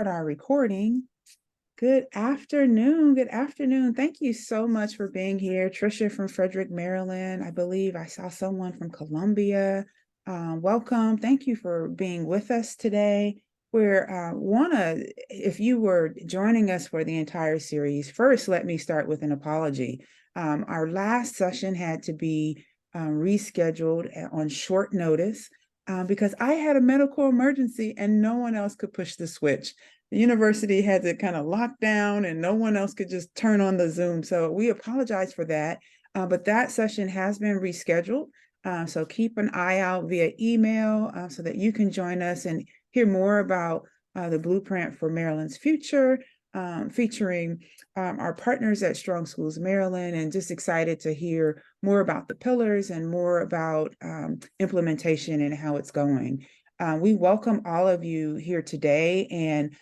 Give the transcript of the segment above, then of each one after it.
Our recording. Good afternoon. Good afternoon. Thank you so much for being here. Trisha from Frederick, Maryland. I believe I saw someone from Columbia. Welcome. Thank you for being with us today. If you were joining us for the entire series, first, let me start with an apology. Our last session had to be rescheduled on short notice because I had a medical emergency and no one else could push the switch. The university had to kind of lock down and no one else could just turn on the Zoom. So we apologize for that. But that session has been rescheduled. So keep an eye out via email so that you can join us and hear more about the Blueprint for Maryland's Future, featuring our partners at Strong Schools Maryland, and just excited to hear more about the pillars and more about implementation and how it's going. We welcome all of you here today and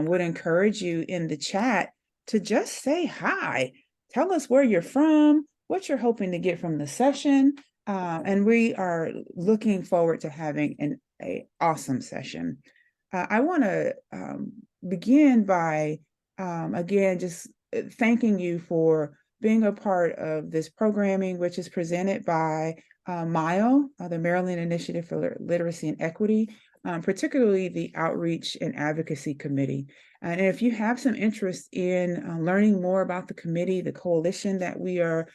would encourage you in the chat to just say hi. Tell us where you're from, what you're hoping to get from the session, and we are looking forward to having an awesome session. I want to begin by, again, just thanking you for being a part of this programming, which is presented by MILE, the Maryland Initiative for Literacy and Equity, particularly the Outreach and Advocacy Committee. And if you have some interest in learning more about the committee, the coalition that we are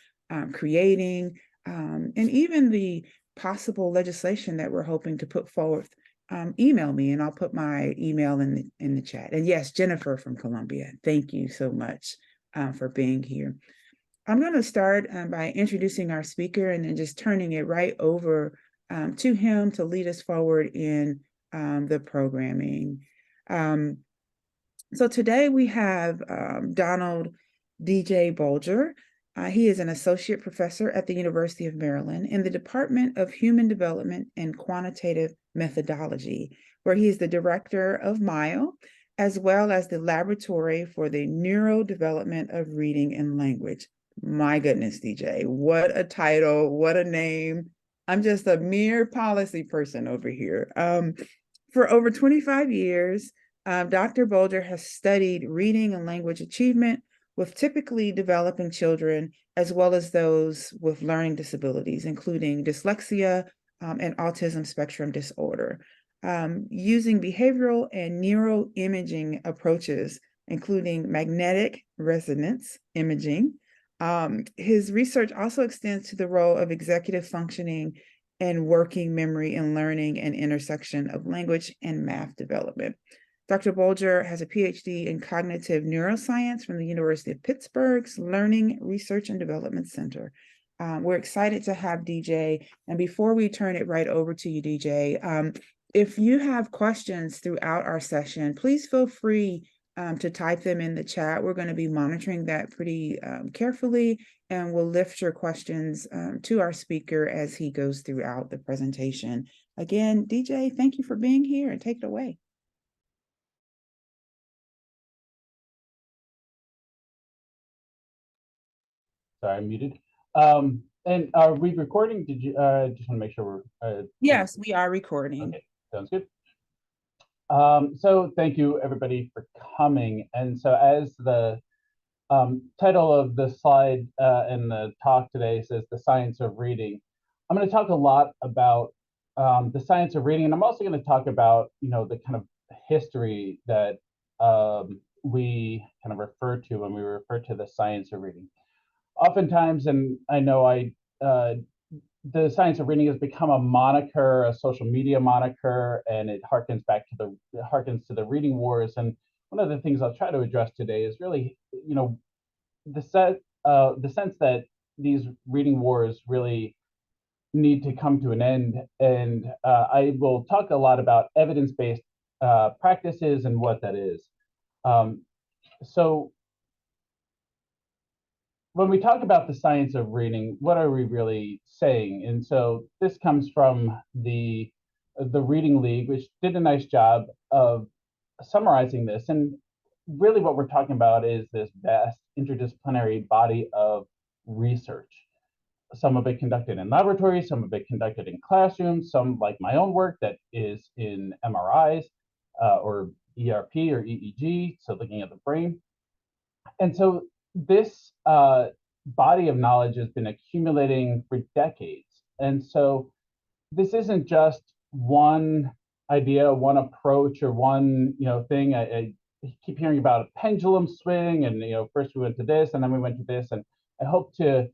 creating, and even the possible legislation that we're hoping to put forward, email me and I'll put my email in the chat. And yes, Jennifer from Columbia, thank you so much for being here. I'm going to start by introducing our speaker and then just turning it right over to him to lead us forward in the programming. So today we have Donald DJ Bolger. He is an associate professor at the University of Maryland in the Department of Human Development and Quantitative Methodology, where he is the director of MILE, as well as the Laboratory for the Neurodevelopment of Reading and Language. My goodness, DJ, what a title, what a name. I'm just a mere policy person over here. For over 25 years, Dr. Bolger has studied reading and language achievement with typically developing children, as well as those with learning disabilities, including dyslexia and autism spectrum disorder, using behavioral and neuroimaging approaches, including magnetic resonance imaging. His research also extends to the role of executive functioning and working memory and learning and intersection of language and math development. Dr. Bolger has a Ph.D. in cognitive neuroscience from the University of Pittsburgh's Learning Research and Development Center. We're excited to have DJ. And before we turn it right over to you, DJ, if you have questions throughout our session, please feel free to type them in the chat. We're going to be monitoring that pretty carefully, and we'll lift your questions to our speaker as he goes throughout the presentation. Again, DJ, thank you for being here, and take it away. Sorry, I'm muted. And are we recording? Did you just want to make sure we're yes, we are recording. Okay, sounds good. So thank you everybody for coming. And so as the title of the slide and the talk today says the science of reading, I'm going to talk a lot about the science of reading, and I'm also going to talk about the kind of history that we kind of refer to when we refer to the science of reading. Oftentimes, and I know the science of reading has become a moniker, a social media moniker, and it harkens to the reading wars. And one of the things I'll try to address today is really, the sense that these reading wars really need to come to an end. And I will talk a lot about evidence-based practices and what that is. So when we talk about the science of reading, what are we really saying? And so this comes from the Reading League, which did a nice job of summarizing this. And really what we're talking about is this vast interdisciplinary body of research. Some of it conducted in laboratories, some of it conducted in classrooms, some like my own work that is in MRIs or ERP or EEG, so looking at the brain. And so this body of knowledge has been accumulating for decades. And so this isn't just one idea, one approach, or one thing. I keep hearing about a pendulum swing, and first we went to this, and then we went to this, and I hope to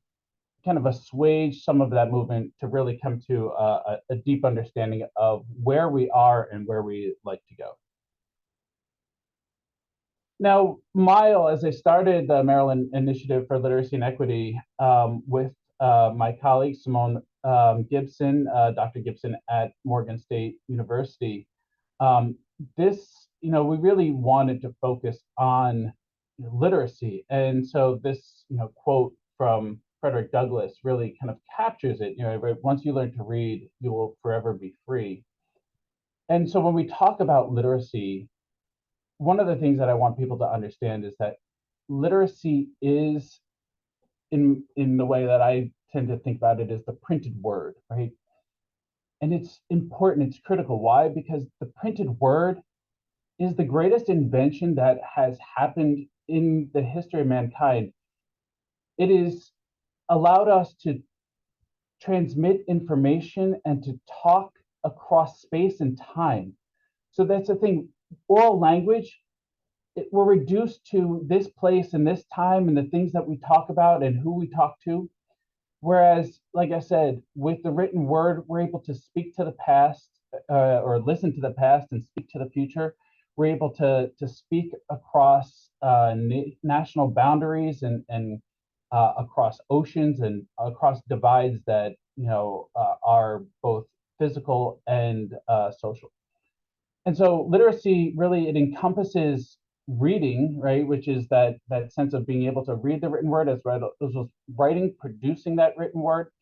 kind of assuage some of that movement to really come to a deep understanding of where we are and where we like to go. Now, Mile, as I started the Maryland Initiative for Literacy and Equity with my colleague Simone Gibson, Dr. Gibson at Morgan State University, this, we really wanted to focus on literacy. And so this, quote from Frederick Douglass really kind of captures it. Once you learn to read, you will forever be free. And so when we talk about literacy, one of the things that I want people to understand is that literacy is, in the way that I tend to think about it, is the printed word, right? And it's important, it's critical. Why? Because the printed word is the greatest invention that has happened in the history of mankind. It has allowed us to transmit information and to talk across space and time. So that's the thing. Oral language, we're reduced to this place and this time and the things that we talk about and who we talk to. Whereas, like I said, with the written word, we're able to speak to the past or listen to the past and speak to the future. We're able to speak across national boundaries and across oceans and across divides that are both physical and social. And so literacy really, it encompasses reading, right, which is that sense of being able to read the written word as well as writing, producing that written word,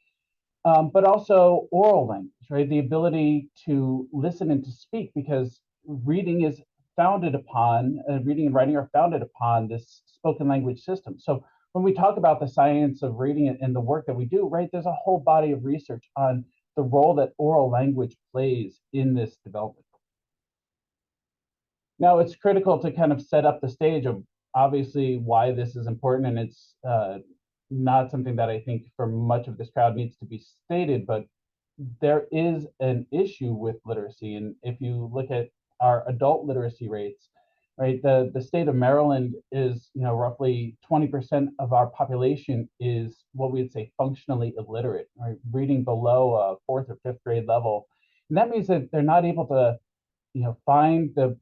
but also oral language, right, the ability to listen and to speak, because reading is founded upon, reading and writing are founded upon this spoken language system. So when we talk about the science of reading and the work that we do, right, there's a whole body of research on the role that oral language plays in this development. Now, it's critical to kind of set up the stage of obviously why this is important, and it's not something that I think for much of this crowd needs to be stated, but there is an issue with literacy. And if you look at our adult literacy rates, right, the state of Maryland is, roughly 20% of our population is what we would say functionally illiterate, right, reading below a fourth or fifth grade level. And that means that they're not able to, find the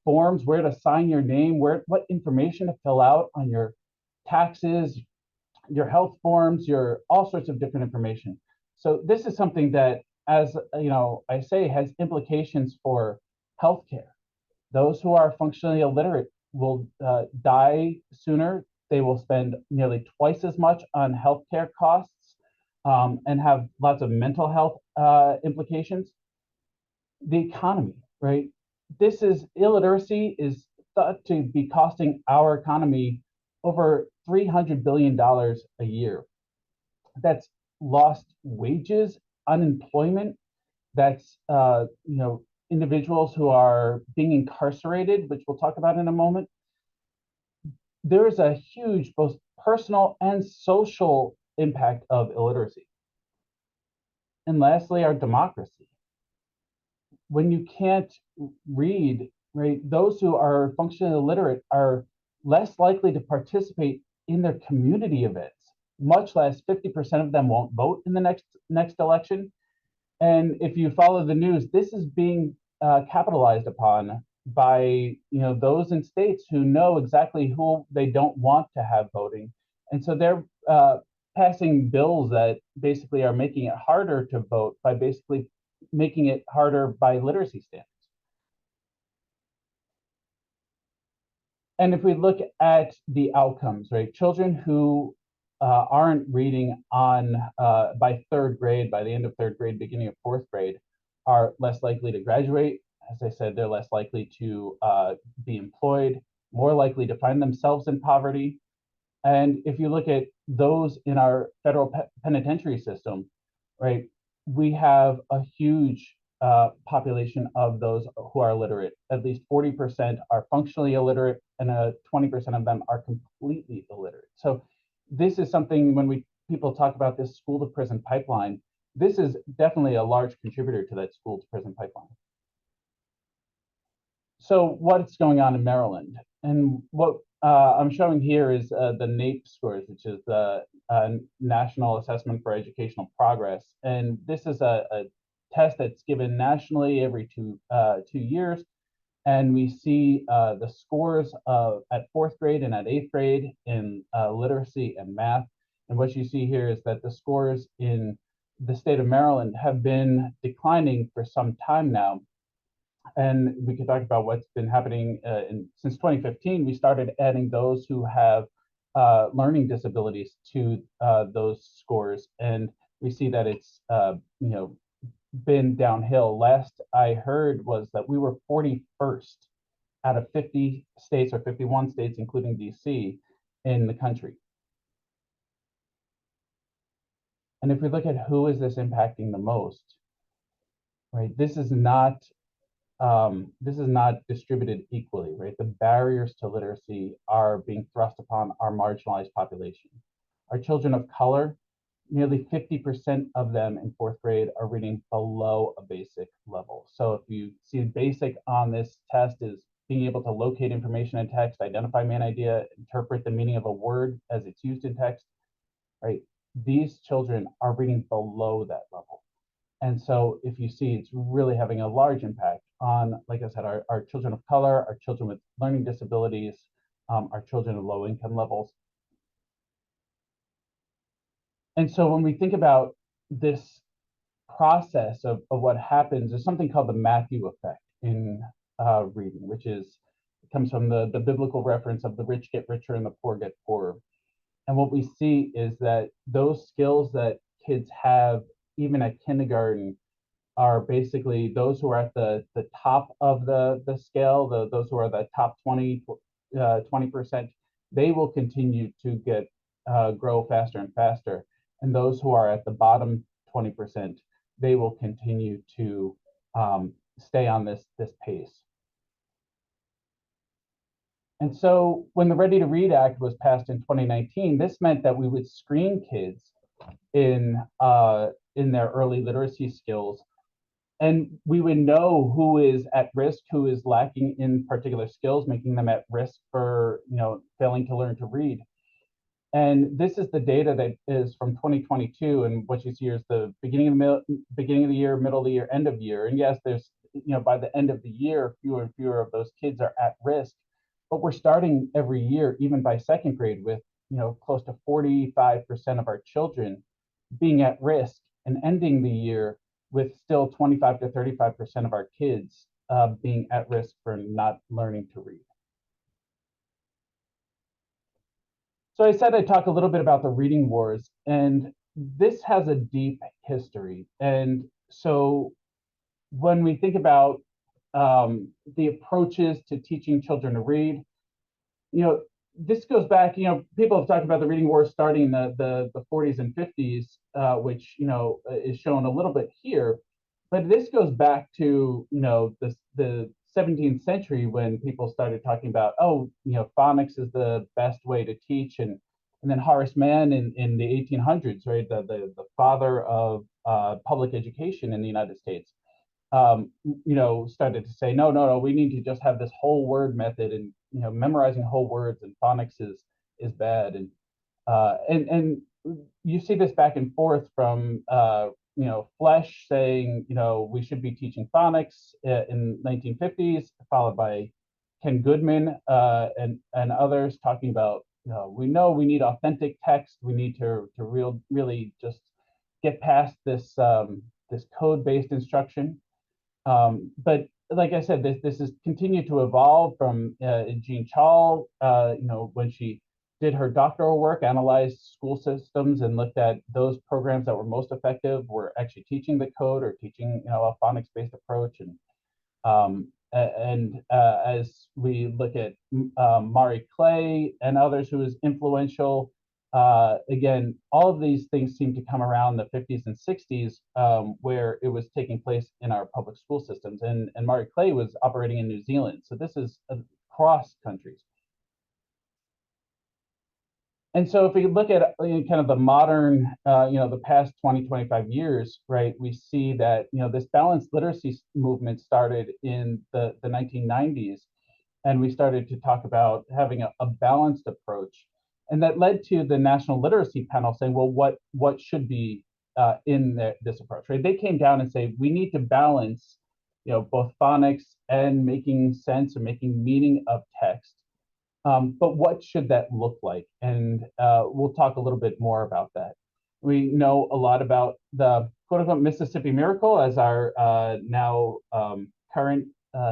forms, where to sign your name, what information to fill out on your taxes, your health forms, your all sorts of different information. So this is something that, as I say, has implications for healthcare. Those who are functionally illiterate will die sooner. They will spend nearly twice as much on healthcare costs and have lots of mental health implications. The economy, right? Illiteracy is thought to be costing our economy over $300 billion a year. That's lost wages, unemployment. That's individuals who are being incarcerated, which we'll talk about in a moment. There is a huge both personal and social impact of illiteracy. And lastly, our democracy. When you can't read, right, those who are functionally illiterate are less likely to participate in their community events. Much less 50% of them won't vote in the next election. And if you follow the news, this is being capitalized upon by those in states who know exactly who they don't want to have voting, and so they're passing bills that basically are making it harder to vote by basically making it harder by literacy standards. And if we look at the outcomes, right, children who aren't reading on by third grade, by the end of third grade, beginning of fourth grade, are less likely to graduate. As I said, they're less likely to be employed, more likely to find themselves in poverty. And if you look at those in our federal penitentiary system, right, we have a huge population of those who are illiterate. At least 40% are functionally illiterate, and 20% of them are completely illiterate. So this is something when people talk about this school to prison pipeline, this is definitely a large contributor to that school to prison pipeline. So what's going on in Maryland? And what I'm showing here is the NAEP scores, which is the National Assessment for Educational Progress. And this is a test that's given nationally every two years. And we see the scores at fourth grade and at eighth grade in literacy and math. And what you see here is that the scores in the state of Maryland have been declining for some time now. And we could talk about what's been happening since 2015. We started adding those who have learning disabilities to those scores, and we see that it's been downhill. Last I heard was that we were 41st out of 50 states or 51 states, including DC, in the country. And if we look at who is this impacting the most, right? This is not distributed equally, right? The barriers to literacy are being thrust upon our marginalized population. Our children of color, nearly 50% of them in fourth grade are reading below a basic level. So if you see basic on this test is being able to locate information in text, identify main idea, interpret the meaning of a word as it's used in text, right? These children are reading below that level. And so if you see, it's really having a large impact on, like I said, our children of color, our children with learning disabilities, our children of low income levels. And so when we think about this process of what happens, there's something called the Matthew effect in reading, which comes from the biblical reference of the rich get richer and the poor get poorer. And what we see is that those skills that kids have, even at kindergarten, are basically those who are at the top of the scale, those who are the top 20%, they will continue to grow faster and faster. And those who are at the bottom 20%, they will continue to stay on this pace. And so when the Ready to Read Act was passed in 2019, this meant that we would screen kids in their early literacy skills, and we would know who is at risk, who is lacking in particular skills, making them at risk for failing to learn to read. And this is the data that is from 2022, and what you see here is the beginning of the year, middle of the year, end of year. And yes, there's by the end of the year, fewer and fewer of those kids are at risk. But we're starting every year, even by second grade, with close to 45% of our children being at risk, and ending the year with still 25 to 35% of our kids being at risk for not learning to read. So I said I'd talk a little bit about the reading wars, and this has a deep history. And so when we think about the approaches to teaching children to read, this goes back, people have talked about the reading wars starting in the 40s and 50s, which, is shown a little bit here. But this goes back to, the 17th century when people started talking about, phonics is the best way to teach. And then Horace Mann in the 1800s, right, the father of public education in the United States, started to say, no, we need to just have this whole word method, and memorizing whole words and phonics is bad. And you see this back and forth from Flesch saying we should be teaching phonics in 1950s, followed by Ken Goodman and others talking about we know we need authentic text. We need to really just get past this this code-based instruction. But like I said, this has continued to evolve from Jean Chall, when she did her doctoral work, analyzed school systems and looked at those programs that were most effective were actually teaching the code or teaching a phonics-based approach. And as we look at Mari Clay and others who is influential again, all of these things seem to come around the 50s and 60s, where it was taking place in our public school systems. And Mari Clay was operating in New Zealand. So this is across countries. And so if we look at kind of the modern, the past 20, 25 years, right, we see that, this balanced literacy movement started in the 1990s. And we started to talk about having a balanced approach. And that led to the National Literacy Panel saying, well, what should be in this approach, right? They came down and say, we need to balance, both phonics and making sense or making meaning of text. But what should that look like? And we'll talk a little bit more about that. We know a lot about the quote unquote Mississippi Miracle as our now current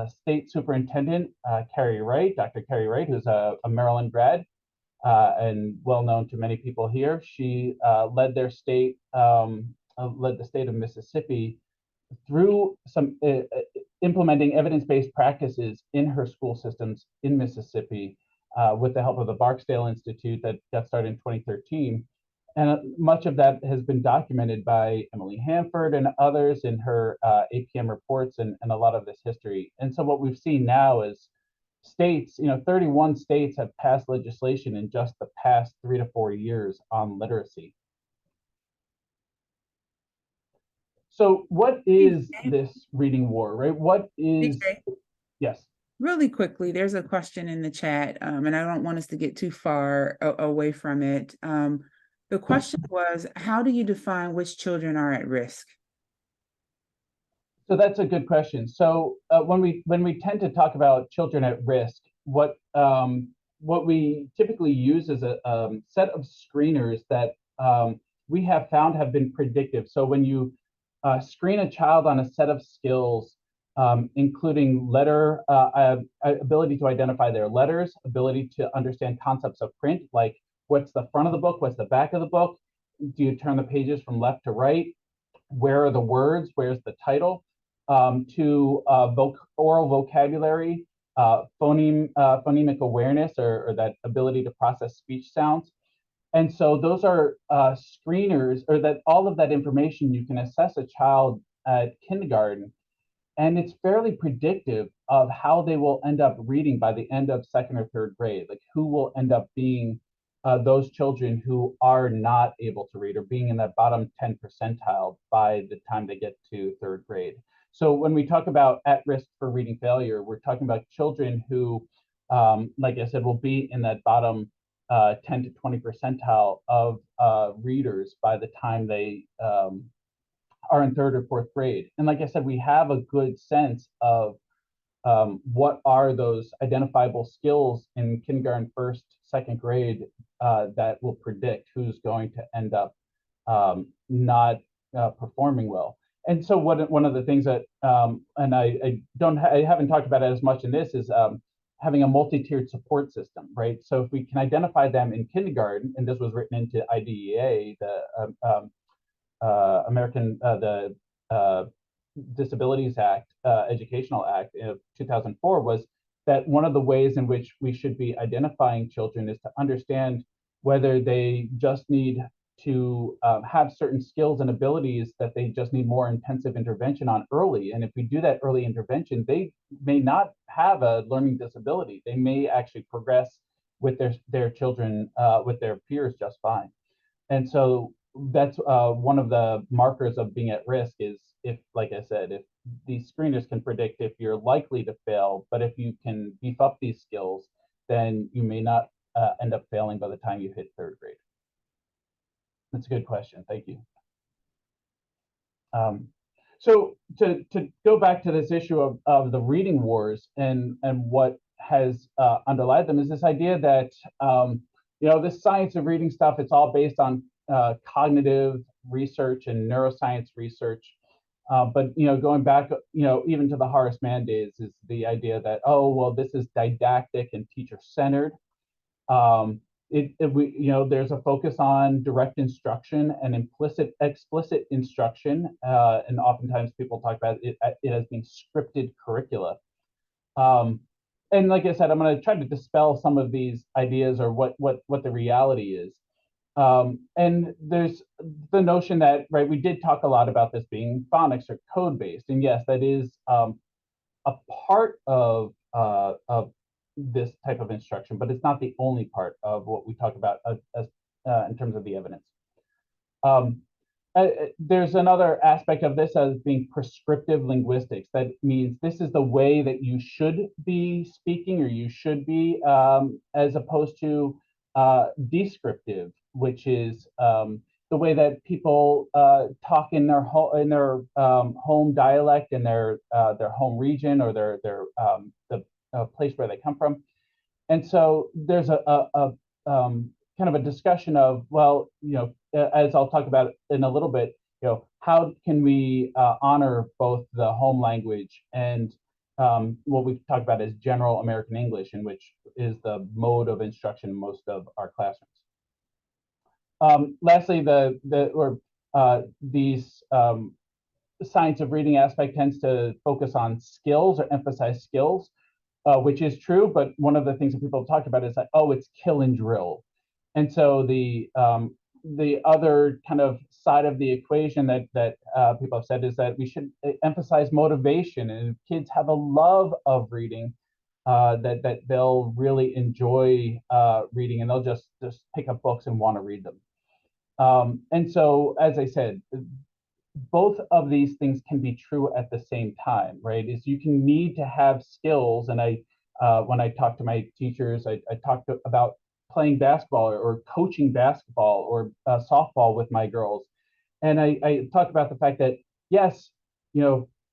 state superintendent, Carrie Wright, Dr. Carrie Wright, who's a Maryland grad and well known to many people here. She led the state of Mississippi through some implementing evidence-based practices in her school systems in Mississippi with the help of the Barksdale Institute that got started in 2013. And much of that has been documented by Emily Hanford and others in her APM reports and a lot of this history. And so what we've seen now is states, 31 states have passed legislation in just the past 3 to 4 years on literacy. So what is this reading war, right? What is, yes. Really quickly, there's a question in the chat, and I don't want us to get too far away from it. The question was, how do you define which children are at risk? So that's a good question. So when we tend to talk about children at risk, what we typically use is a set of screeners that we have found have been predictive. So when you screen a child on a set of skills, including ability to identify their letters, ability to understand concepts of print, like what's the front of the book, what's the back of the book, do you turn the pages from left to right, where are the words, where's the title, to oral vocabulary, phonemic awareness, or that ability to process speech sounds. And so those are screeners, or that all of that information you can assess a child at kindergarten, and it's fairly predictive of how they will end up reading by the end of second or third grade, like who will end up being those children who are not able to read or being in that bottom 10 percentile by the time they get to third grade. So when we talk about at risk for reading failure, we're talking about children who, like I said, will be in that bottom 10 to 20 percentile of readers by the time they are in third or fourth grade. And like I said, we have a good sense of what are those identifiable skills in kindergarten, first, second grade that will predict who's going to end up not performing well. And so one of the things that, and I haven't talked about it as much in this, is having a multi-tiered support system, right? So if we can identify them in kindergarten, and this was written into IDEA, the Disabilities Act, Educational Act of 2004, was that one of the ways in which we should be identifying children is to understand whether they just need to have certain skills and abilities that they just need more intensive intervention on early. And if we do that early intervention, they may not have a learning disability. They may actually progress with their children, with their peers just fine. And so that's one of the markers of being at risk is if, like I said, if these screeners can predict if you're likely to fail, but if you can beef up these skills, then you may not end up failing by the time you hit third grade. That's a good question. Thank you. So to go back to this issue of the reading wars and what has underlied them is this idea that this science of reading stuff, it's all based on cognitive research and neuroscience research. But going back, even to the Horace Mann days, is the idea that, oh, well, this is didactic and teacher-centered. There's a focus on direct instruction and explicit instruction, and oftentimes people talk about it as being scripted curricula. And like I said, I'm going to try to dispel some of these ideas or what the reality is. And there's the notion that, right, we did talk a lot about this being phonics or code based. And yes, that is a part of this type of instruction, but it's not the only part of what we talk about in terms of the evidence. Um, there's another aspect of this as being prescriptive linguistics. That means this is the way that you should be speaking, or you should be, as opposed to descriptive, which is the way that people talk in their home dialect, in their home region, or the place where they come from. And so there's kind of a discussion of, well, as I'll talk about in a little bit, how can we honor both the home language and what we talk about as general American English, in which is the mode of instruction in most of our classrooms. Lastly, these science of reading aspect tends to focus on skills or emphasize skills, which is true. But one of the things that people have talked about is like, oh, it's kill and drill. And so the other kind of side of the equation that people have said is that we should emphasize motivation. And if kids have a love of reading, that they'll really enjoy reading, and they'll just pick up books and want to read them. And so, as I said, both of these things can be true at the same time, right? Is you can need to have skills. And when I talk to my teachers, I talk about playing basketball, or coaching basketball, or softball with my girls. And I talk about the fact that, yes,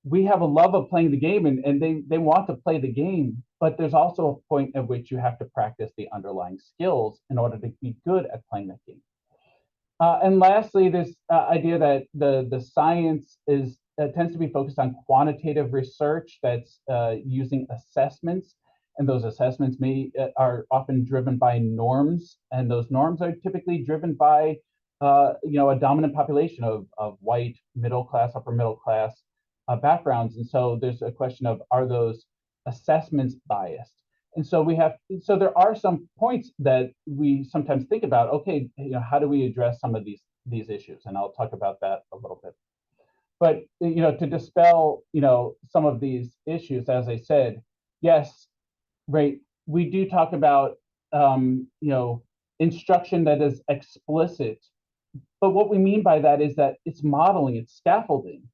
we have a love of playing the game, and they want to play the game, but there's also a point at which you have to practice the underlying skills in order to be good at playing that game. And lastly, this idea that the science tends to be focused on quantitative research that's using assessments, and those assessments are often driven by norms, and those norms are typically driven by a dominant population of white, middle class, upper middle class backgrounds. And so there's a question of, are those assessments biased? And so there are some points that we sometimes think about, okay, how do we address some of these issues? And I'll talk about that a little bit. But to dispel some of these issues, as I said, yes, right, we do talk about instruction that is explicit. But what we mean by that is that it's modeling, it's scaffolding.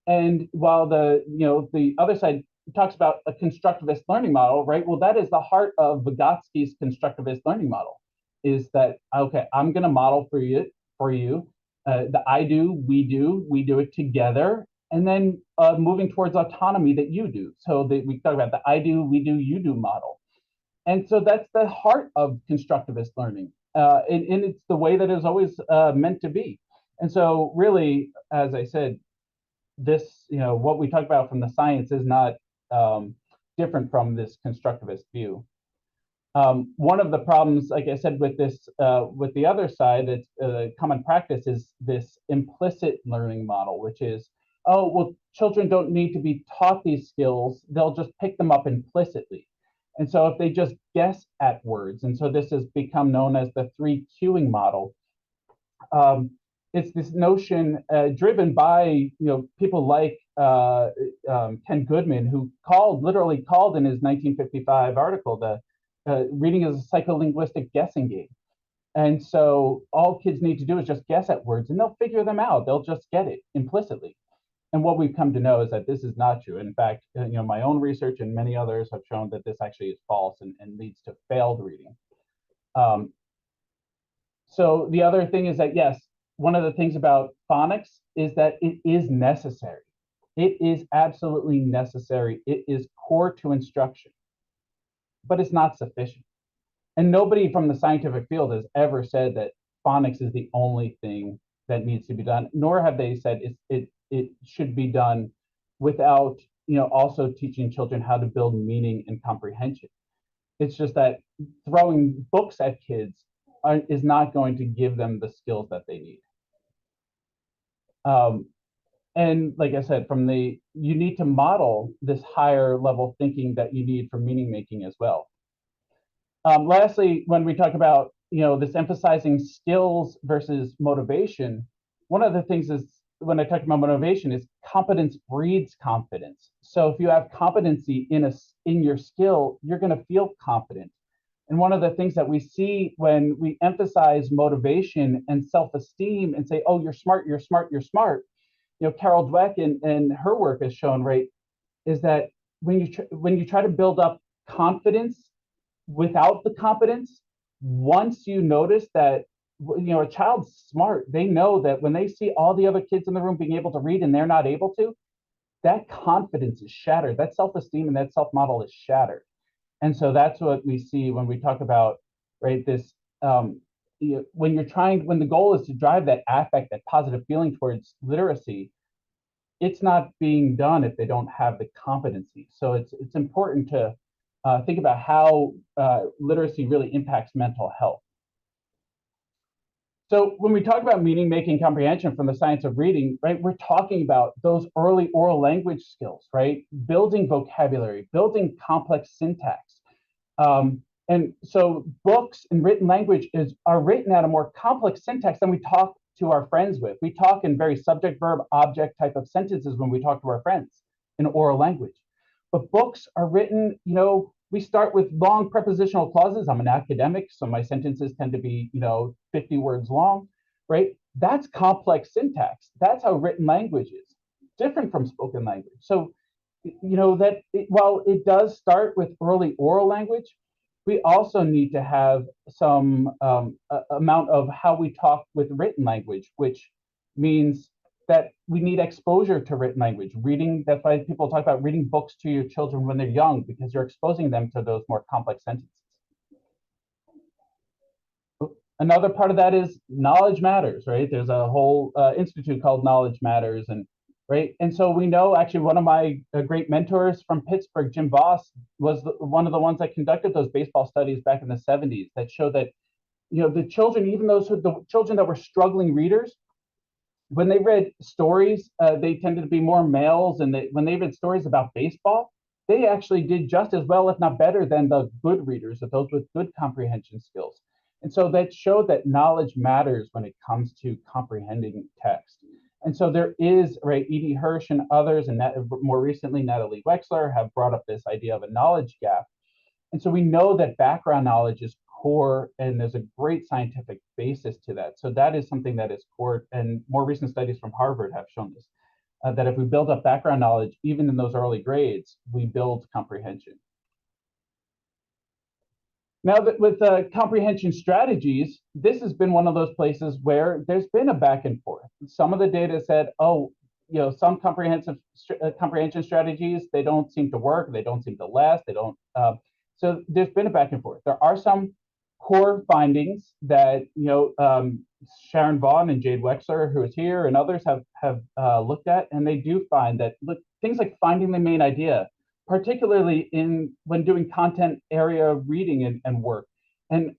And while the other side talks about a constructivist learning model, right? Well, that is the heart of Vygotsky's constructivist learning model, is that, okay, I'm going to model for you, the I do, we do it together, and then moving towards autonomy that you do. So we talk about the I do, we do, you do model. And so that's the heart of constructivist learning. And it's the way that it's always meant to be. And so really, as I said, this, what we talk about from the science is not different from this constructivist view. One of the problems, like I said, with the other side, that's common practice, is this implicit learning model, which is, oh, well, children don't need to be taught these skills. They'll just pick them up implicitly. And so if they just guess at words, and so this has become known as the 3 cueing model. It's this notion driven by people like Ken Goodman, who literally called in his 1955 article the reading is a psycholinguistic guessing game. And so all kids need to do is just guess at words, and they'll figure them out. They'll just get it implicitly. And what we've come to know is that this is not true. In fact, my own research and many others have shown that this actually is false and leads to failed reading. So the other thing is that, yes, one of the things about phonics is that it is necessary. It is absolutely necessary. It is core to instruction, but it's not sufficient. And nobody from the scientific field has ever said that phonics is the only thing that needs to be done, nor have they said it should be done without also teaching children how to build meaning and comprehension. It's just that throwing books at kids is not going to give them the skills that they need. And like I said, you need to model this higher level thinking that you need for meaning making as well. Lastly, when we talk about this emphasizing skills versus motivation, one of the things is when I talk about motivation is competence breeds confidence. So if you have competency in your skill, you're going to feel confident. And one of the things that we see when we emphasize motivation and self-esteem and say, "Oh, you're smart, you're smart, you're smart," Carol Dweck and her work has shown, right, is that when you try to build up confidence without the competence, once you notice that a child's smart, they know that when they see all the other kids in the room being able to read and they're not able to, that confidence is shattered. That self-esteem and that self-model is shattered. And so that's what we see when we talk about, right, this when the goal is to drive that affect, that positive feeling towards literacy, it's not being done if they don't have the competency. So it's important to think about how literacy really impacts mental health. So when we talk about meaning making comprehension from the science of reading, right, we're talking about those early oral language skills, right? Building vocabulary, building complex syntax. And so books and written language are written at a more complex syntax than we talk to our friends with. We talk in very subject, verb, object type of sentences when we talk to our friends in oral language. But books are written, we start with long prepositional clauses. I'm an academic, so my sentences tend to be, 50 words long, right? That's complex syntax. That's how written language is, different from spoken language. So, while it does start with early oral language, we also need to have some amount of how we talk with written language, which means that we need exposure to written language. Reading, that's why people talk about reading books to your children when they're young, because you're exposing them to those more complex sentences. Another part of that is knowledge matters, right? There's a whole institute called Knowledge Matters, and right. And so we know actually one of my great mentors from Pittsburgh, Jim Voss, was one of the ones that conducted those baseball studies back in the 70s that showed that, the children, even the children that were struggling readers, when they read stories, they tended to be more males, and when they read stories about baseball, they actually did just as well, if not better, than the good readers, those with good comprehension skills. And so that showed that knowledge matters when it comes to comprehending text. And so there is, right, E.D. Hirsch and others, and more recently, Natalie Wexler, have brought up this idea of a knowledge gap. And so we know that background knowledge is core, and there's a great scientific basis to that. So that is something that is core, and more recent studies from Harvard have shown this, that if we build up background knowledge, even in those early grades, we build comprehension. Now that with comprehension strategies, this has been one of those places where there's been a back and forth. Some of the data said, oh, some comprehension strategies, they don't seem to work, they don't seem to last, they don't. So there's been a back and forth. There are some core findings that Sharon Vaughn and Jade Wexler, who is here, and others have looked at, and they do find that things like finding the main idea, particularly when doing content area reading and work, and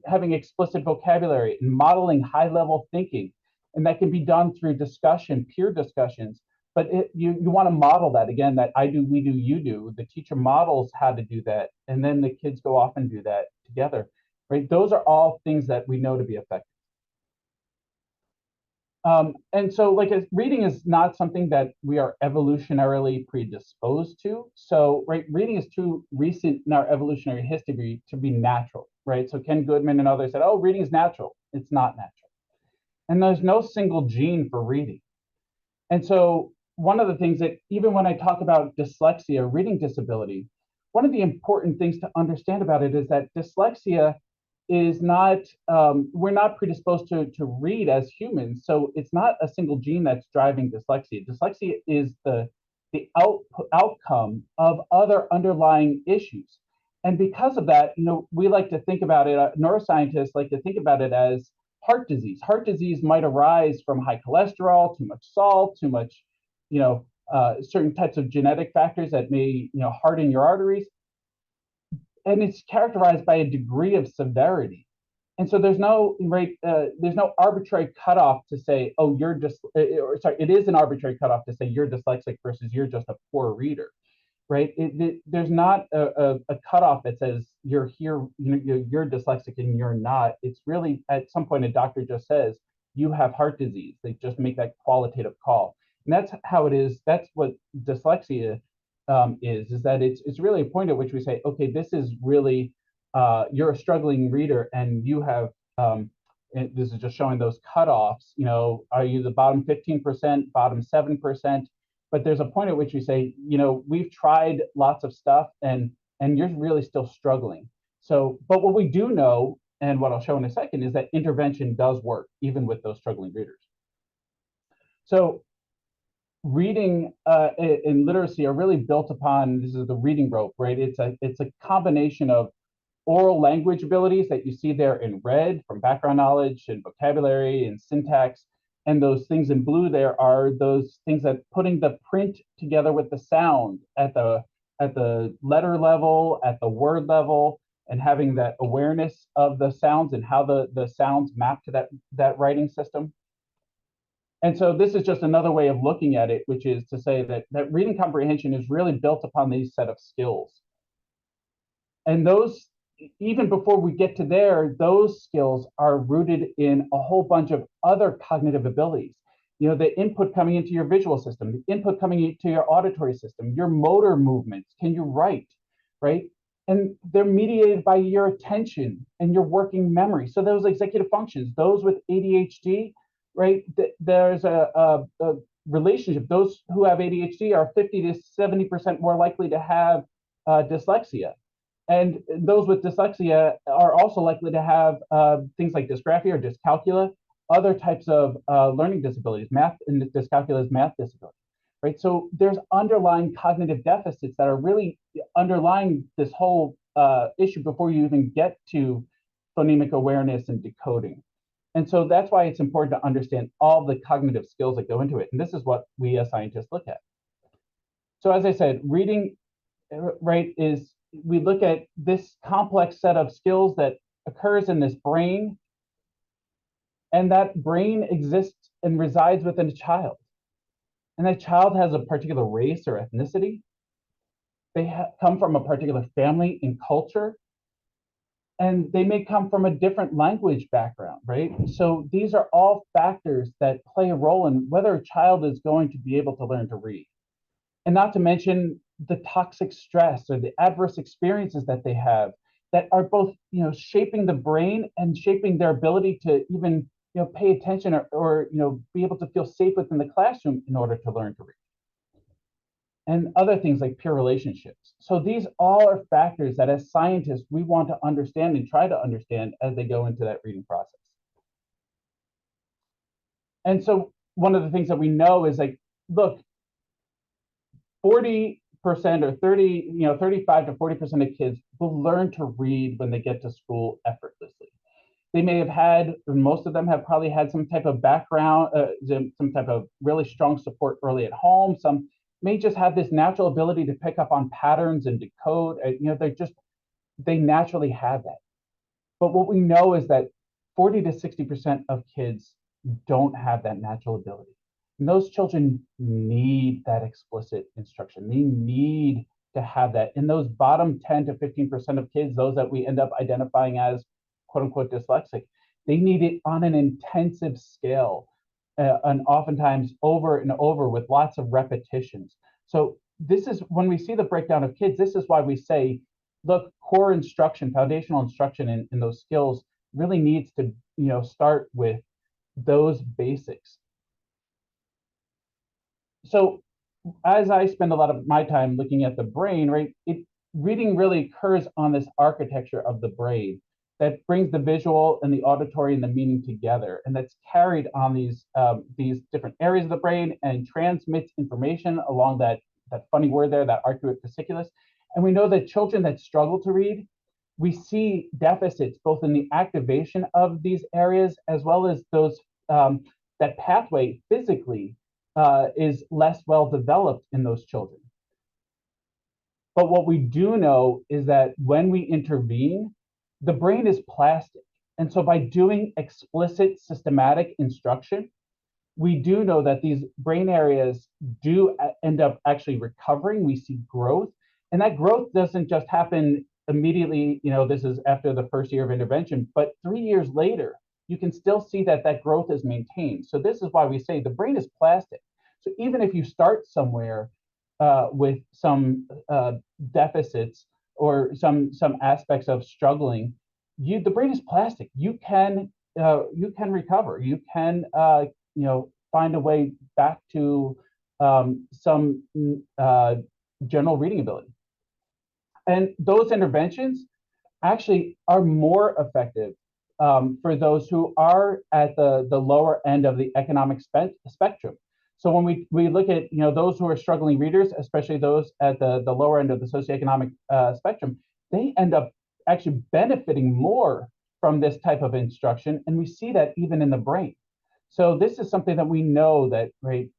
having explicit vocabulary and modeling high-level thinking. And that can be done through discussion, peer discussions. But you want to model that, again, that I do, we do, you do. The teacher models how to do that, and then the kids go off and do that together. Right? Those are all things that we know to be effective. And so reading is not something that we are evolutionarily predisposed to. So, right, reading is too recent in our evolutionary history to be natural, right? So Ken Goodman and others said, oh, reading is natural. It's not natural. And there's no single gene for reading. And so one of the things that, even when I talk about dyslexia, reading disability, one of the important things to understand about it is that dyslexia is not, we're not predisposed to read as humans. So it's not a single gene that's driving dyslexia. Dyslexia is the outcome of other underlying issues. And because of that, we like to think about it, neuroscientists like to think about it as heart disease. Heart disease might arise from high cholesterol, too much salt, too much, certain types of genetic factors that may, harden your arteries. And it's characterized by a degree of severity. And so there's no arbitrary cutoff to say, oh, it is an arbitrary cutoff to say you're dyslexic versus you're just a poor reader. right? There's not a cutoff that says you're here, you're dyslexic and you're not. It's really at some point a doctor just says you have heart disease. They just make that qualitative call, and that's how it is. That's what dyslexia is that it's really a point at which we say, okay, this is really you're a struggling reader and you have and this is just showing those cutoffs. Are you the bottom 15%, bottom 7%? But there's a point at which we say, we've tried lots of stuff and you're really still struggling. So, but what we do know, and what I'll show in a second, is that intervention does work even with those struggling readers. So reading and literacy are really built upon, this is the reading rope, right? It's a combination of oral language abilities that you see there in red from background knowledge and vocabulary and syntax. And those things in blue there are those things that putting the print together with the sound at the letter level, at the word level, and having that awareness of the sounds and how the sounds map to that writing system. And so this is just another way of looking at it, which is to say that reading comprehension is really built upon these set of skills. And those, even before we get to there, those skills are rooted in a whole bunch of other cognitive abilities. The input coming into your visual system, the input coming into your auditory system, your motor movements. Can you write, right? And they're mediated by your attention and your working memory. So those executive functions, those with ADHD, right? There's a relationship. Those who have ADHD are 50 to 70% more likely to have dyslexia. And those with dyslexia are also likely to have things like dysgraphia or dyscalculia, other types of learning disabilities. Math and dyscalculia is math disability, right? So there's underlying cognitive deficits that are really underlying this whole issue before you even get to phonemic awareness and decoding. And so that's why it's important to understand all the cognitive skills that go into it. And this is what we as scientists look at. So as I said, reading, right, is we look at this complex set of skills that occurs in this brain, and that brain exists and resides within a child. And that child has a particular race or ethnicity. They come from a particular family and culture, and they may come from a different language background, right? So these are all factors that play a role in whether a child is going to be able to learn to read. And not to mention the toxic stress or the adverse experiences that they have that are both, shaping the brain and shaping their ability to even, pay attention or be able to feel safe within the classroom in order to learn to read. And other things like peer relationships. So these all are factors that as scientists, we want to understand and try to understand as they go into that reading process. And so one of the things that we know is like, look, 40% or 35 to 40% of kids will learn to read when they get to school effortlessly. They may have had, most of them have probably had some type of background, some type of really strong support early at home. Some may just have this natural ability to pick up on patterns and decode. They naturally have that. But what we know is that 40 to 60% of kids don't have that natural ability. And those children need that explicit instruction. They need to have that. And those bottom 10 to 15% of kids, those that we end up identifying as quote unquote dyslexic, they need it on an intensive scale and oftentimes over and over with lots of repetitions. So this is when we see the breakdown of kids, this is why we say, look, core instruction, foundational instruction in those skills really needs to start with those basics. So as I spend a lot of my time looking at the brain, right, reading really occurs on this architecture of the brain that brings the visual and the auditory and the meaning together, and that's carried on these different areas of the brain and transmits information along that funny word there, that arcuate fasciculus. And we know that children that struggle to read, we see deficits both in the activation of these areas as well as those that pathway physically is less well developed in those children. But what we do know is that when we intervene, the brain is plastic. And so by doing explicit systematic instruction, we do know that these brain areas do end up actually recovering. We see growth. And that growth doesn't just happen immediately, this is after the first year of intervention, but 3 years later, you can still see that that growth is maintained. So this is why we say the brain is plastic. So even if you start somewhere with some deficits or some aspects of struggling, the brain is plastic. You can recover. You can find a way back to some general reading ability. And those interventions actually are more effective for those who are at the lower end of the economic spectrum. So when we look at those who are struggling readers, especially those at the lower end of the socioeconomic spectrum, they end up actually benefiting more from this type of instruction, and we see that even in the brain. So this is something that we know that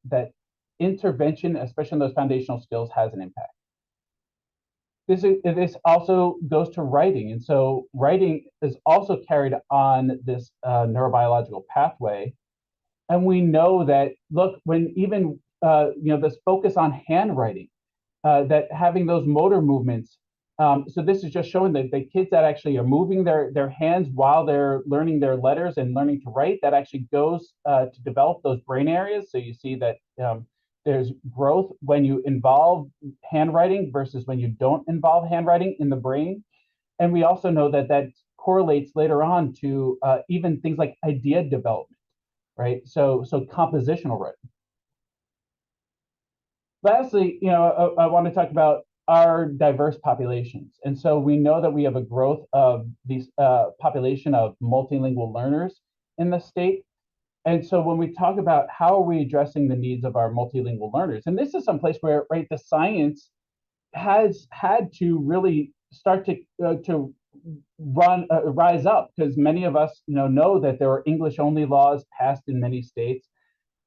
that intervention, especially in those foundational skills, has an impact. This also goes to writing, and so writing is also carried on this neurobiological pathway. And we know that, look, when even this focus on handwriting, that having those motor movements. So this is just showing that the kids that actually are moving their hands while they're learning their letters and learning to write, that actually goes to develop those brain areas. So you see that there's growth when you involve handwriting versus when you don't involve handwriting in the brain. And we also know that that correlates later on to even things like idea development, right? So compositional writing. Lastly, I want to talk about our diverse populations. And so we know that we have a growth of these population of multilingual learners in the state. And so when we talk about how are we addressing the needs of our multilingual learners, and this is some place where, the science has had to really start to rise up, because many of us, know that there are English-only laws passed in many states.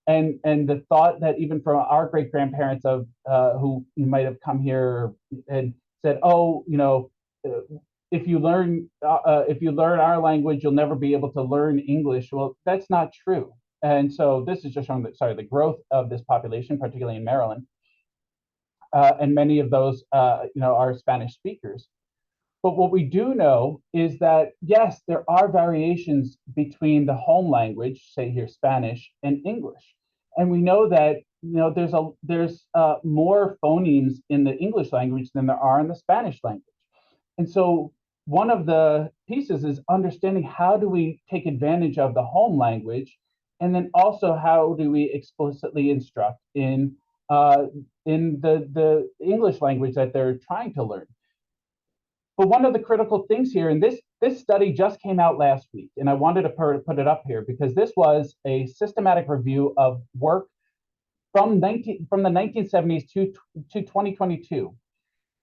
And the thought that even from our great grandparents of who might have come here and said, oh, if you learn our language, you'll never be able to learn English. Well, that's not true. And so this is just showing the growth of this population, particularly in Maryland, and many of those are Spanish speakers. But what we do know is that, yes, there are variations between the home language, say here Spanish, and English. And we know that there's more phonemes in the English language than there are in the Spanish language. And so one of the pieces is understanding how do we take advantage of the home language, and then also how do we explicitly instruct in the English language that they're trying to learn. But one of the critical things here, and this study just came out last week, and I wanted to put it up here because this was a systematic review of work from the 1970s to 2022.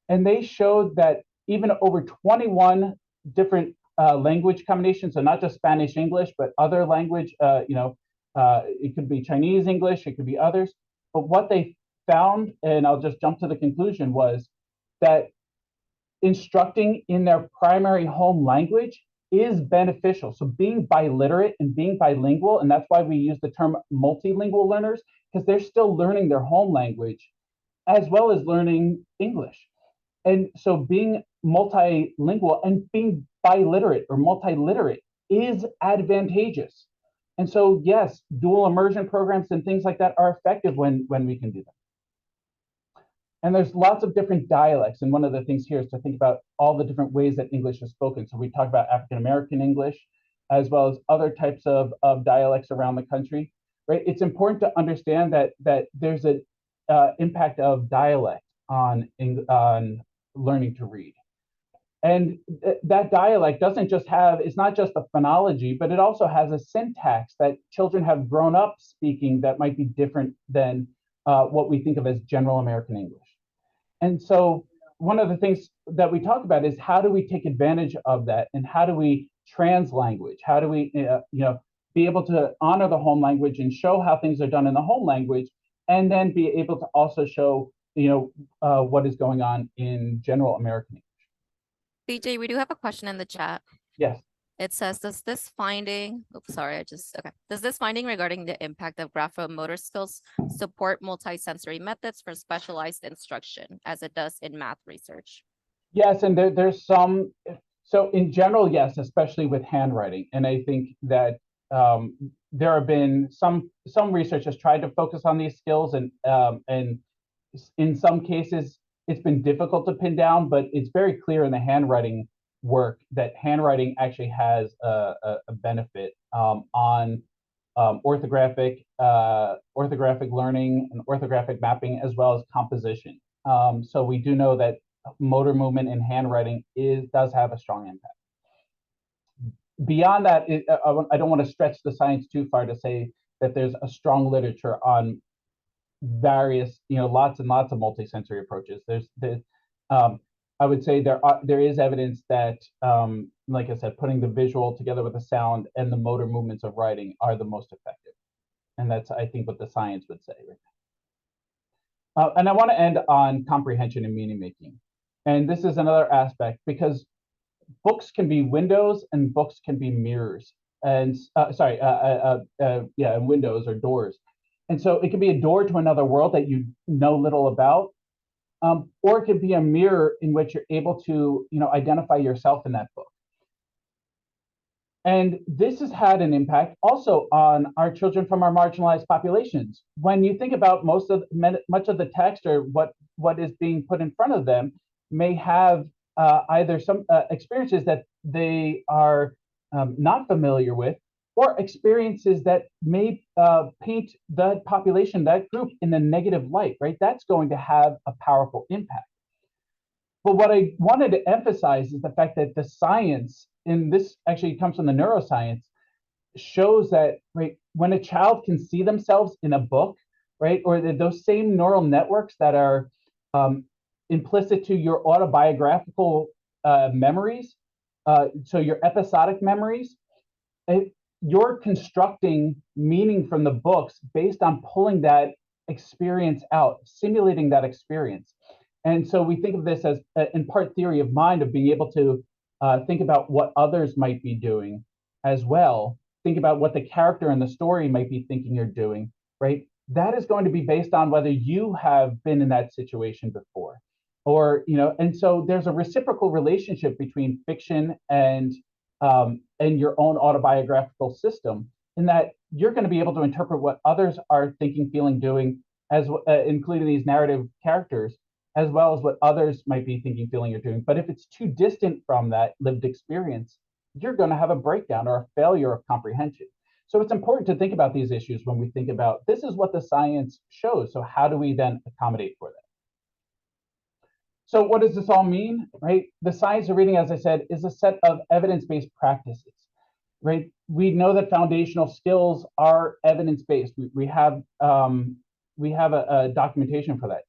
And they showed that even over 21 different language combinations, so not just Spanish English, but other language, it could be Chinese English, it could be others. But what they found, and I'll just jump to the conclusion, was that instructing in their primary home language is beneficial. So being biliterate and being bilingual, and that's why we use the term multilingual learners, because they're still learning their home language as well as learning English. And so being multilingual and being biliterate or multiliterate is advantageous. And so, yes, dual immersion programs and things like that are effective when we can do them. And there's lots of different dialects. And one of the things here is to think about all the different ways that English is spoken. So we talk about African-American English, as well as other types of dialects around the country, right? It's important to understand that there's an impact of dialect on learning to read. And that dialect doesn't just it's not just a phonology, but it also has a syntax that children have grown up speaking that might be different than what we think of as general American English. And so one of the things that we talk about is how do we take advantage of that, and how do we translanguage? How do we be able to honor the home language and show how things are done in the home language, and then be able to also show what is going on in general American English. CJ, we do have a question in the chat. Yes. It says, does this finding, oops, sorry, okay. Does this finding regarding the impact of graphomotor skills support multisensory methods for specialized instruction as it does in math research? Yes, and there's some, so in general, yes, especially with handwriting. And I think that there have been some research has tried to focus on these skills, and in some cases it's been difficult to pin down, but it's very clear in the handwriting work that handwriting actually has a benefit on orthographic learning and orthographic mapping, as well as composition. So we do know that motor movement in handwriting does have a strong impact. Beyond that, I don't want to stretch the science too far to say that there's a strong literature on various, lots and lots of multisensory approaches. I would say there is evidence that, like I said, putting the visual together with the sound and the motor movements of writing are the most effective. And that's, I think, what the science would say right now. And I want to end on comprehension and meaning making. And this is another aspect, because books can be windows and books can be mirrors. And windows or doors. And so it can be a door to another world that you know little about, or it could be a mirror in which you're able to, identify yourself in that book. And this has had an impact also on our children from our marginalized populations. When you think about much of the text, or what is being put in front of them, may have either some experiences that they are not familiar with, or experiences that may paint that population, that group, in a negative light, right? That's going to have a powerful impact. But what I wanted to emphasize is the fact that the science, and this actually comes from the neuroscience, shows that, right, when a child can see themselves in a book, right, or those same neural networks that are implicit to your autobiographical memories, so your episodic memories, you're constructing meaning from the books based on pulling that experience out, simulating that experience. And so we think of this as, in part, theory of mind, of being able to think about what others might be doing as well. Think about what the character in the story might be thinking or doing, right? That is going to be based on whether you have been in that situation before. Or, and so there's a reciprocal relationship between fiction and your own autobiographical system, in that you're going to be able to interpret what others are thinking, feeling, doing, as including these narrative characters, as well as what others might be thinking, feeling, or doing. But if it's too distant from that lived experience, you're going to have a breakdown or a failure of comprehension. So it's important to think about these issues when we think about, this is what the science shows. So how do we then accommodate for that? So what does this all mean, right? The science of reading, as I said, is a set of evidence-based practices, right? We know that foundational skills are evidence-based. We have a documentation for that.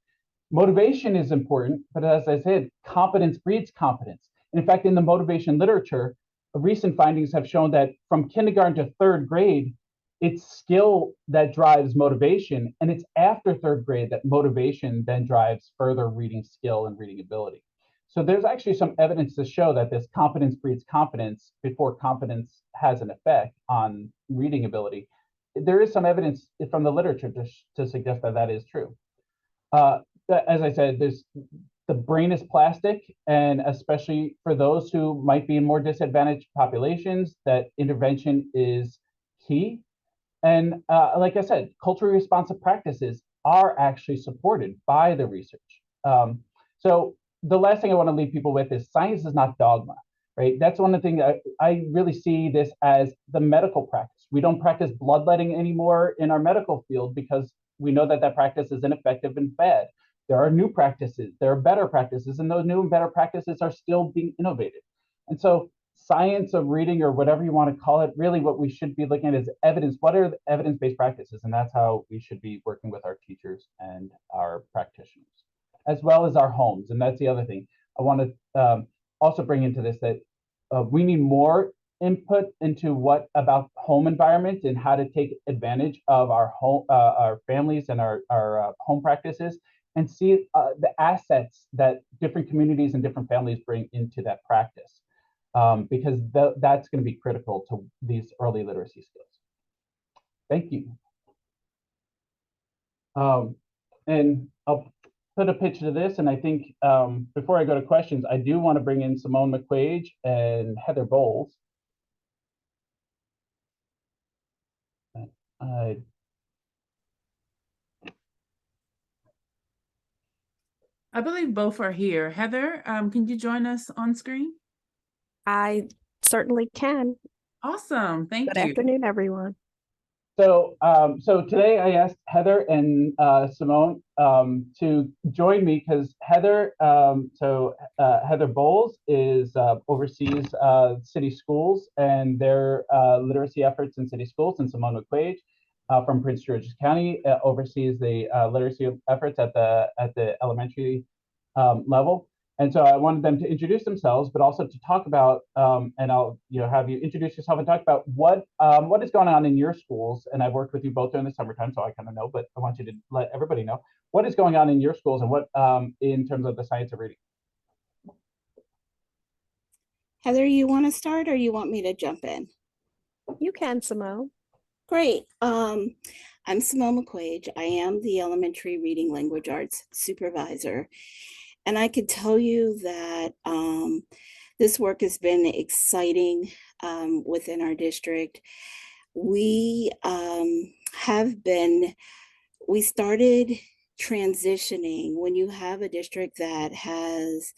Motivation is important, but as I said, competence breeds competence. And in fact, in the motivation literature, recent findings have shown that from kindergarten to third grade, it's skill that drives motivation, and it's after third grade that motivation then drives further reading skill and reading ability. So there's actually some evidence to show that this competence breeds confidence before confidence has an effect on reading ability. There is some evidence from the literature to suggest that that is true. As I said, the brain is plastic, and especially for those who might be in more disadvantaged populations, that intervention is key. And like I said, culturally responsive practices are actually supported by the research. So the last thing I want to leave people with is, science is not dogma, right? That's one of the things I really see this as the medical practice. We don't practice bloodletting anymore in our medical field because we know that that practice is ineffective and bad. There are new practices, there are better practices, and those new and better practices are still being innovated. And so science of reading, or whatever you want to call it, really what we should be looking at is evidence. What are the evidence-based practices? And that's how we should be working with our teachers and our practitioners, as well as our homes. And that's the other thing I want to also bring into this, that we need more input into what about home environment and how to take advantage of our home, our families, and our home practices, and see the assets that different communities and different families bring into that practice. because that's going to be critical to these early literacy skills. Thank you. And I'll put a picture to this, and I think before I go to questions, I do want to bring in Simone McQuaige and Heather Bowles. I believe both are here. Heather, can you join us on screen? I certainly can. Awesome. Thank Good you. afternoon, everyone. So, so today I asked Heather and Simone to join me because Heather, Heather Bowles is oversees city schools and their literacy efforts in city schools, and Simone McQuaige from Prince George's County oversees the literacy efforts at the elementary level. And so I wanted them to introduce themselves, but also to talk about, and I'll have you introduce yourself and talk about what is going on in your schools. And I've worked with you both during the summertime, so I kind of know, but I want you to let everybody know what is going on in your schools and what in terms of the science of reading. Heather, you want to start or you want me to jump in? You can, Simone. Great. I'm Simone McQuaige. I am the elementary reading language arts supervisor. And I could tell you that this work has been exciting within our district. We started transitioning when you have a district that has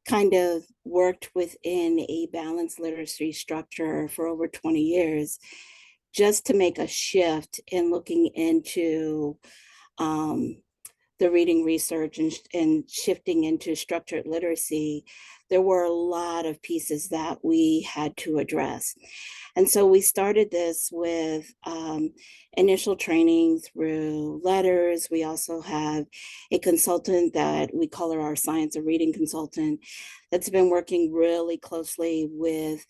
kind of worked within a balanced literacy structure for over 20 years, just to make a shift in looking into the reading research and shifting into structured literacy, there were a lot of pieces that we had to address. And so we started this with initial training through letters. We also have a consultant that we call her our science of reading consultant that's been working really closely with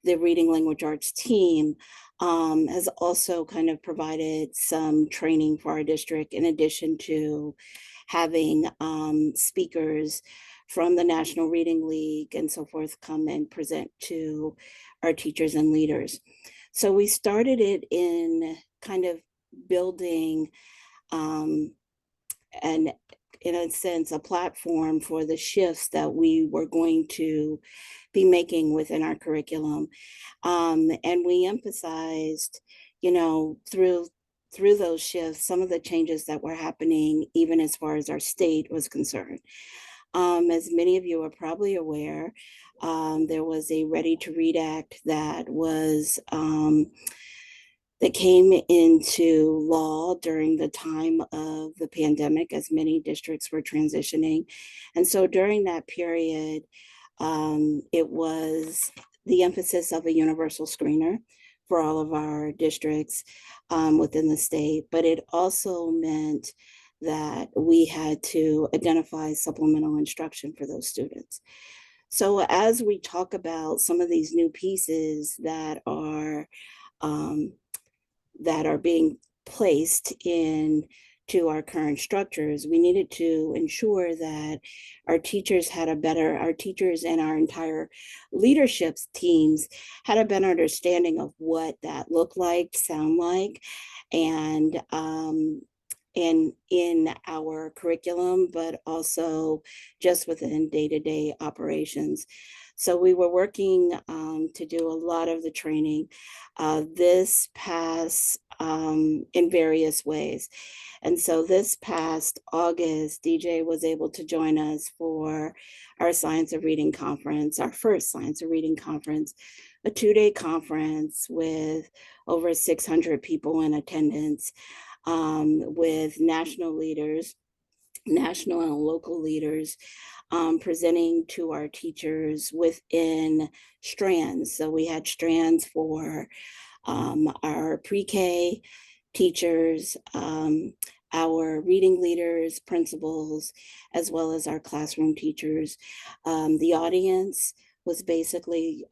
the reading language arts team, has also kind of provided some training for our district in addition to having speakers from the National Reading League and so forth come and present to our teachers and leaders. So we started it in kind of building and in a sense, a platform for the shifts that we were going to be making within our curriculum. And we emphasized, through those shifts, some of the changes that were happening, even as far as our state was concerned. As many of you are probably aware, there was a Ready to Read Act that was that came into law during the time of the pandemic, as many districts were transitioning. And so during that period, it was the emphasis of a universal screener for all of our districts within the state, but it also meant that we had to identify supplemental instruction for those students. So as we talk about some of these new pieces that are being placed into our current structures, we needed to ensure that our teachers and our entire leadership teams had a better understanding of what that looked like, sound like, and in our curriculum, but also just within day-to-day operations. So we were working to do a lot of the training this past in various ways. And so this past August, DJ was able to join us for our Science of Reading conference, our first Science of Reading conference, a 2-day conference with over 600 people in attendance, with national leaders, national and local leaders, presenting to our teachers within strands. So we had strands for our pre-K teachers, our reading leaders, principals, as well as our classroom teachers. The audience was basically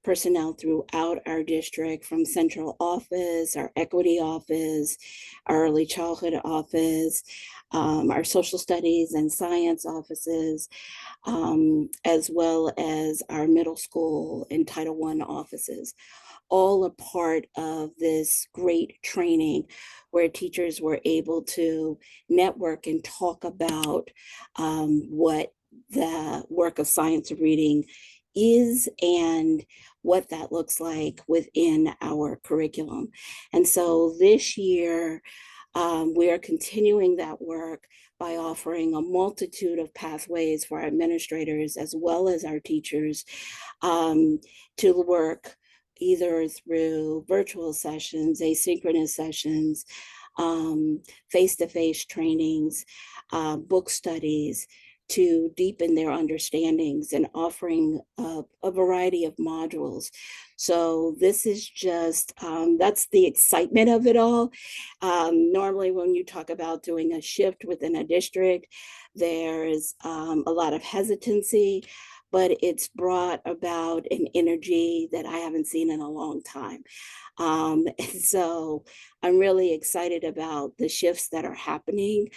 personnel throughout our district, from central office, our equity office, our early childhood office, our social studies and science offices, as well as our middle school and Title I offices, all a part of this great training where teachers were able to network and talk about what the work of science reading is and what that looks like within our curriculum. And so this year, we are continuing that work by offering a multitude of pathways for our administrators as well as our teachers to work either through virtual sessions, asynchronous sessions, face-to-face trainings, book studies, to deepen their understandings and offering a variety of modules. So this is just, that's the excitement of it all. Normally when you talk about doing a shift within a district, there's a lot of hesitancy, but it's brought about an energy that I haven't seen in a long time. And so I'm really excited about the shifts that are happening.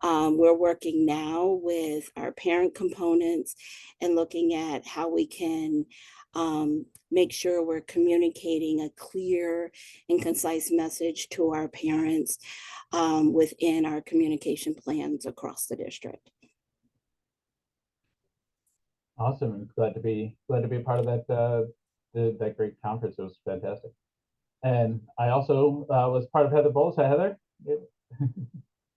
We're working now with our parent components and looking at how we can make sure we're communicating a clear and concise message to our parents within our communication plans across the district. Awesome, and glad to be a part of that that great conference. It was fantastic. And I also was part of Heather Bowles. Hi, Heather.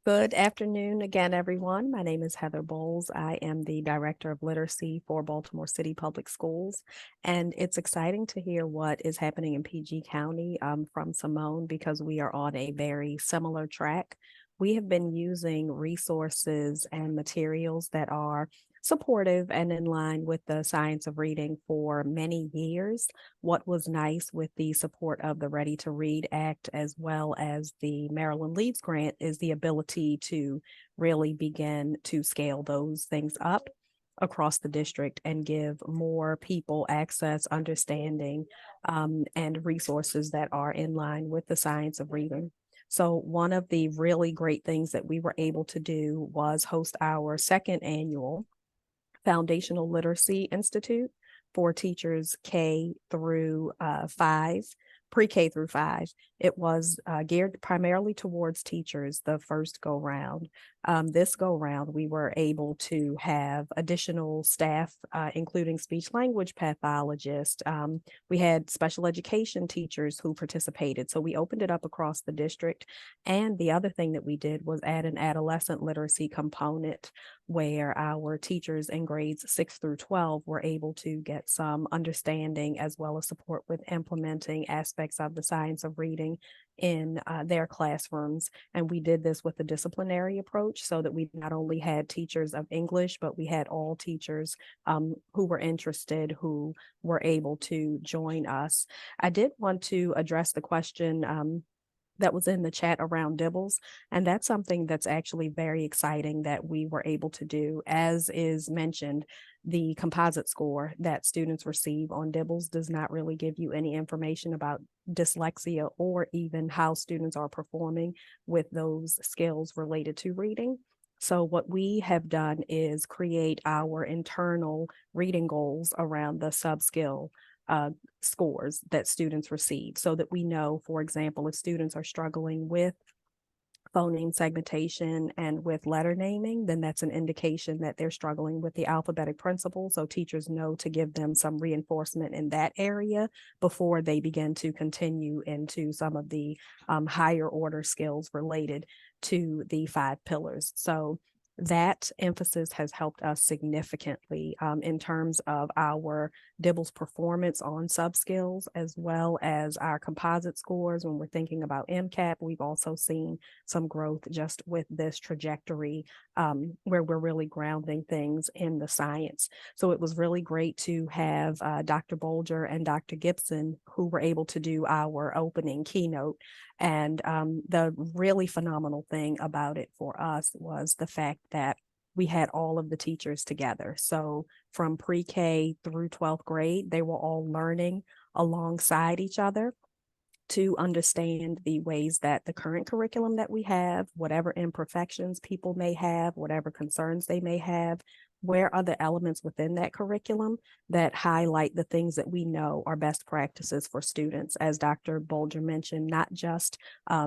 Good afternoon again, everyone. My name is Heather Bowles. I am the Director of Literacy for Baltimore City Public Schools. And it's exciting to hear what is happening in PG County from Simone, because we are on a very similar track. We have been using resources and materials that are supportive and in line with the science of reading for many years. What was nice with the support of the Ready to Read Act as well as the Maryland Leads Grant is the ability to really begin to scale those things up across the district and give more people access, understanding, and resources that are in line with the science of reading. So one of the really great things that we were able to do was host our second annual Foundational Literacy Institute for teachers K through 5, pre-K through 5. It was geared primarily towards teachers the first go round. This go round, we were able to have additional staff, including speech language pathologists. We had special education teachers who participated. So we opened it up across the district. And the other thing that we did was add an adolescent literacy component where our teachers in grades 6 through 12 were able to get some understanding as well as support with implementing aspects of the science of reading in their classrooms. And we did this with a disciplinary approach so that we not only had teachers of English, but we had all teachers who were interested, who were able to join us. I did want to address the question that was in the chat around DIBELS. And that's something that's actually very exciting that we were able to do. As is mentioned, the composite score that students receive on DIBELS does not really give you any information about dyslexia or even how students are performing with those skills related to reading. So what we have done is create our internal reading goals around the sub-skill scores that students receive so that we know, for example, if students are struggling with phoneme segmentation and with letter naming, then that's an indication that they're struggling with the alphabetic principle. So teachers know to give them some reinforcement in that area before they begin to continue into some of the higher order skills related to the 5 pillars. So that emphasis has helped us significantly in terms of our DIBELS performance on sub-skills, as well as our composite scores. When we're thinking about MCAP, we've also seen some growth just with this trajectory where we're really grounding things in the science. So it was really great to have Dr. Bolger and Dr. Gibson, who were able to do our opening keynote. And the really phenomenal thing about it for us was the fact that we had all of the teachers together. So from pre-K through 12th grade, they were all learning alongside each other to understand the ways that the current curriculum that we have, whatever imperfections people may have, whatever concerns they may have, where are the elements within that curriculum that highlight the things that we know are best practices for students, as Dr. Bolger mentioned, not just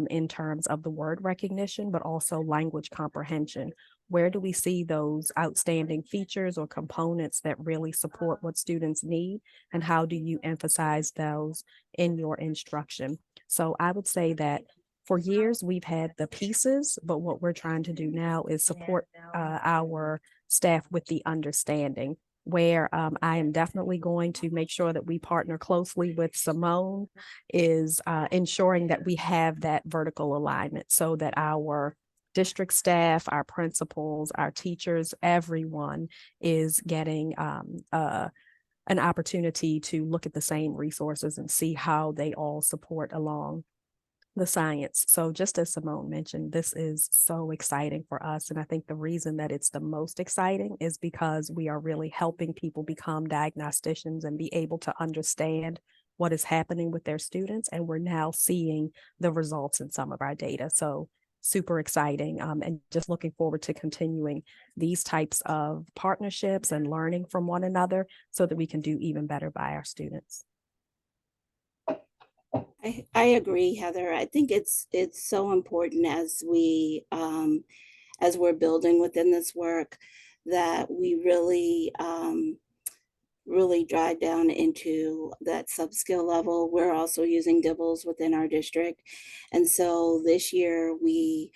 in terms of the word recognition, but also language comprehension. Where do we see those outstanding features or components that really support what students need? And how do you emphasize those in your instruction? So I would say that for years we've had the pieces, but what we're trying to do now is support our staff with the understanding, where I am definitely going to make sure that we partner closely with Simone, is ensuring that we have that vertical alignment so that our district staff, our principals, our teachers, everyone is getting an opportunity to look at the same resources and see how they all support along the science. So just as Simone mentioned, this is so exciting for us. And I think the reason that it's the most exciting is because we are really helping people become diagnosticians and be able to understand what is happening with their students. And we're now seeing the results in some of our data. So super exciting, and just looking forward to continuing these types of partnerships and learning from one another so that we can do even better by our students. I agree, Heather. I think it's so important as we're building within this work that we really drive down into that subskill level. We're also using DIBELS within our district. And so this year we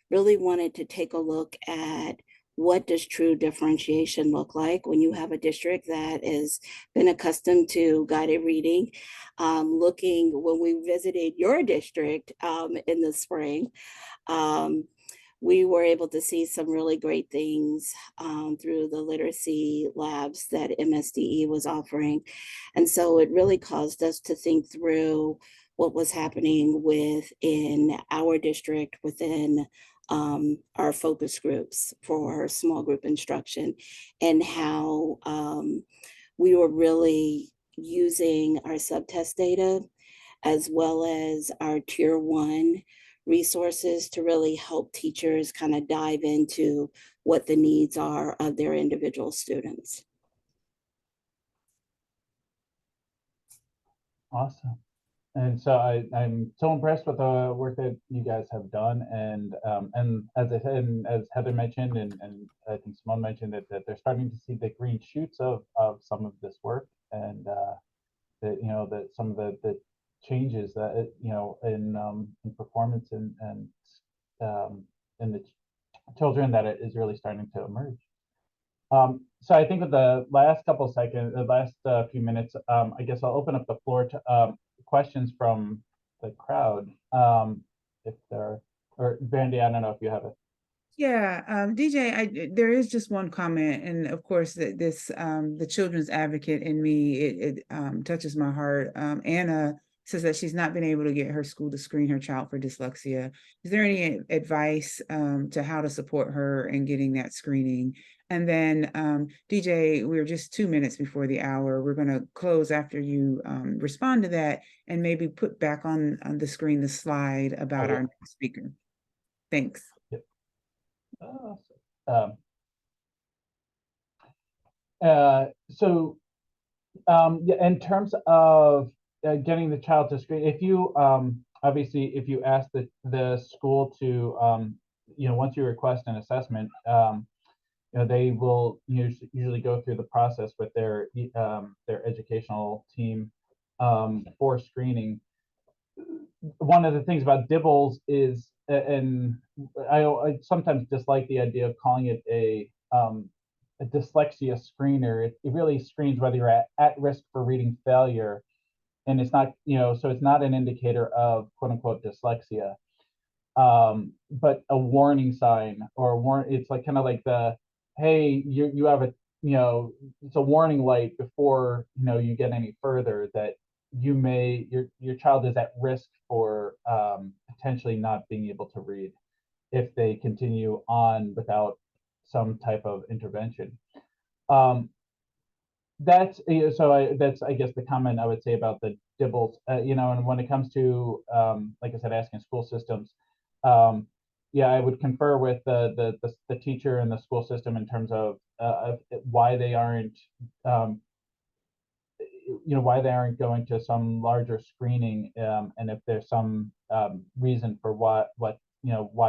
really wanted to take a look at what does true differentiation look like when you have a district that has been accustomed to guided reading. Looking when we visited your district in the spring, we were able to see some really great things through the literacy labs that MSDE was offering. And so it really caused us to think through what was happening within our district, within our focus groups for small group instruction, and how we were really using our subtest data as well as our tier 1 resources to really help teachers kind of dive into what the needs are of their individual students. Awesome. And so I'm so impressed with the work that you guys have done. And as I said, and as Heather mentioned, and I think Simone mentioned that they're starting to see the green shoots of some of this work, and that, you know, that some of the changes that in performance and in the children, that it is really starting to emerge. So I think with the last couple seconds, the last few minutes, I guess I'll open up the floor to questions from the crowd. If there, or Brandy, I don't know if you have it. Yeah, DJ, there is just one comment, and of course that this the children's advocate in me, it touches my heart. Anna says that she's not been able to get her school to screen her child for dyslexia. Is there any advice to how to support her in getting that screening? And then DJ, we're just 2 minutes before the hour. We're going to close after you respond to that, and maybe put back on the screen the slide about our next speaker. Thanks. So in terms of getting the child to screen, if you obviously if you ask the school to once you request an assessment, they will usually go through the process with their educational team for screening. One of the things about DIBELS is, and I sometimes dislike the idea of calling it a dyslexia screener. It really screens whether you're at risk for reading failure, and it's not, so it's not an indicator of quote unquote dyslexia, but a warning sign, or it's like kind of like hey, you have it's a warning light before you get any further, that your child is at risk for potentially not being able to read if they continue on without some type of intervention. That's that's I guess the comment I would say about the dibbles, and when it comes to like I said, asking school systems, yeah, I would confer with the teacher and the school system in terms of why they aren't why they aren't going to some larger screening, and if there's some reason for why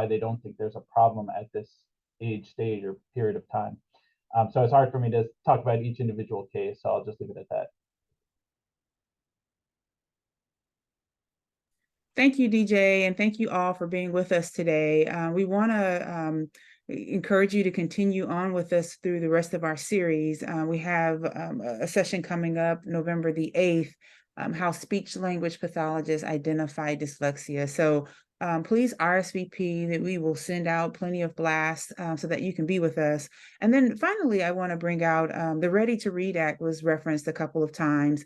they don't think there's a problem at this stage or period of time. So it's hard for me to talk about each individual case, so I'll just leave it at that. Thank you, DJ, and thank you all for being with us today. We want to encourage you to continue on with us through the rest of our series. We have a session coming up November the 8th, how speech language pathologists identify dyslexia. So please RSVP, that we will send out plenty of blasts so that you can be with us. And then finally, I want to bring out the Ready to Read Act was referenced a couple of times.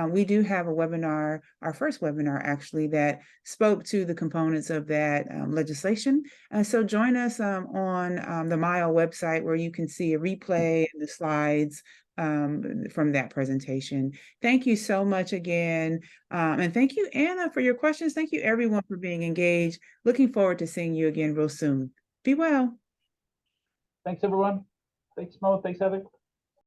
We do have a webinar, our first webinar actually, that spoke to the components of that legislation. So join us on the MILE website, where you can see a replay and the slides from that presentation. Thank you so much again. And thank you, Anna, for your questions. Thank you, everyone, for being engaged. Looking forward to seeing you again real soon. Be well. Thanks, everyone. Thanks, Mo. Thanks, Heather.